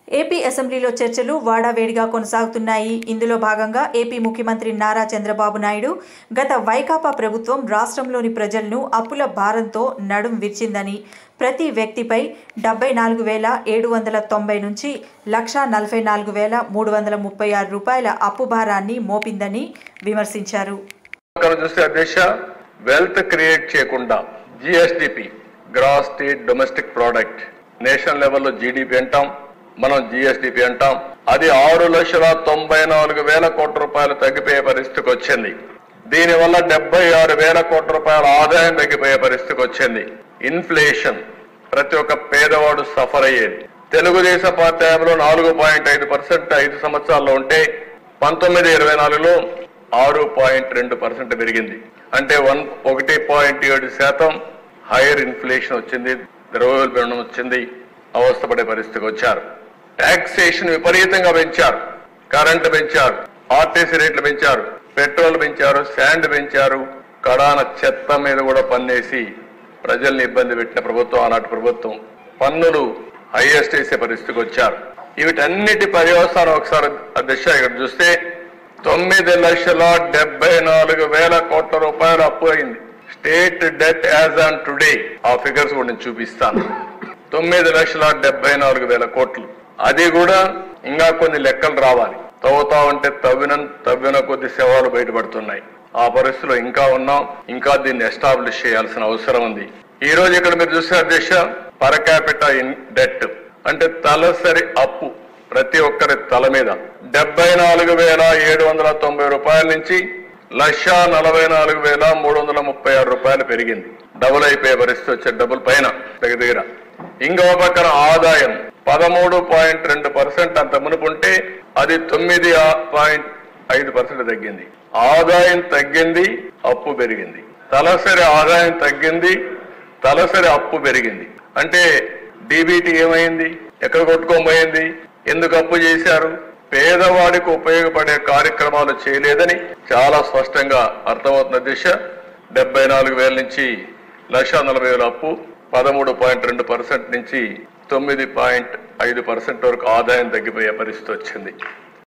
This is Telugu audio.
ఏపీ అసెంబ్లీలో చర్చలు వాడావేడిగా కొనసాగుతున్నాయి. ఇందులో భాగంగా ఏపీ ముఖ్యమంత్రి నారా చంద్రబాబు నాయుడు గత వైకాపా ప్రభుత్వం రాష్ట్రంలోని ప్రజలను అప్పుల భారంతో నడుం విరిచిందని, ప్రతి వ్యక్తిపై 74,790 నుంచి 1,44,336 రూపాయల అప్పు భారాన్ని మోపిందని విమర్శించారు. వెల్త్ క్రియేట్ చేయకుండా GSDP gross state domestic product national లెవెల్లో జీడిపి అంటాం, మనం జిఎస్డిపి అంటాం. అది 6,94,000 కోట్ల రూపాయలు తగ్గిపోయే పరిస్థితికి వచ్చింది. దీనివల్ల 76,000 కోట్ల రూపాయల ఆదాయం తగ్గిపోయే పరిస్థితికి వచ్చింది. ఇన్ఫ్లేషన్ ప్రతి ఒక్క పేదవాడు సఫర్ అయ్యేది. తెలుగుదేశం పార్టీ హయాంలో 4.5% 5 సంవత్సరాల్లో ఉంటే 19-24లో 6.2% పెరిగింది. అంటే 1.7% హైయర్ ఇన్ఫ్లేషన్ వచ్చింది, ద్రవ్యోల్బణం వచ్చింది, అవస్థపడే పరిస్థితికి వచ్చారు. టాక్సేషన్ విపరీతంగా పెంచారు, కరెంటు పెంచారు, ఆర్టీసీ రేట్లు పెంచారు, పెట్రోల్ పెంచారు, శాండ్ పెంచారు, కడాన చెత్త మీద కూడా పన్నేసి ప్రజల్ని ఇబ్బంది పెట్టిన ప్రభుత్వం ఆనాటి ప్రభుత్వం. పన్నులు హైయెస్ట్ వేసే పరిస్థితికి వచ్చారు. వీటన్నిటి పర్యవసానం ఒకసారి అధ్యక్ష ఇక్కడ చూస్తే 9,74,000 కోట్ల రూపాయలు అప్పు అయింది. State debt as on today, ఆ ఫిగర్స్ కూడా నేను చూపిస్తాను. 9,74,000 కోట్లు. అది కూడా ఇంకా కొన్ని లెక్కలు రావాలి. తవ్వుతా ఉంటే తవ్విన కొద్ది శవాలు బయటపడుతున్నాయి. ఆ పరిస్థితిలో ఇంకా ఉన్నాం. ఇంకా దీన్ని ఎస్టాబ్లిష్ చేయాల్సిన అవసరం ఉంది. ఈ రోజు ఇక్కడ మీరు చూస్తే అధ్యక్ష, పర్ క్యాపిటా ఇన్ డెట్ అంటే తలసరి అప్పు ప్రతి ఒక్కరి తల మీద 74,790 రూపాయల నుంచి 1,44,336 రూపాయలు పెరిగింది. డబుల్ అయిపోయే పరిస్థితి వచ్చే డబుల్ పైన దగ్గర. ఇంకో పక్కన ఆదాయం 13.2% అంత మునుపుంటే అది 9.5% తగ్గింది. ఆదాయం తగ్గింది, అప్పు పెరిగింది. తలసరి ఆదాయం తగ్గింది, తలసరి అప్పు పెరిగింది. అంటే డీబీటీ ఏమైంది? ఎక్కడ కొట్టుకోబోయింది? ఎందుకు అప్పు చేశారు? పేదవాడికి ఉపయోగపడే కార్యక్రమాలు చేయలేదని చాలా స్పష్టంగా అర్థమవుతున్న దిశ. 74,000 నుంచి 1,40,000 అప్పు, 13.2% నుంచి 9.5% వరకు ఆదాయం తగ్గిపోయే పరిస్థితి వచ్చింది.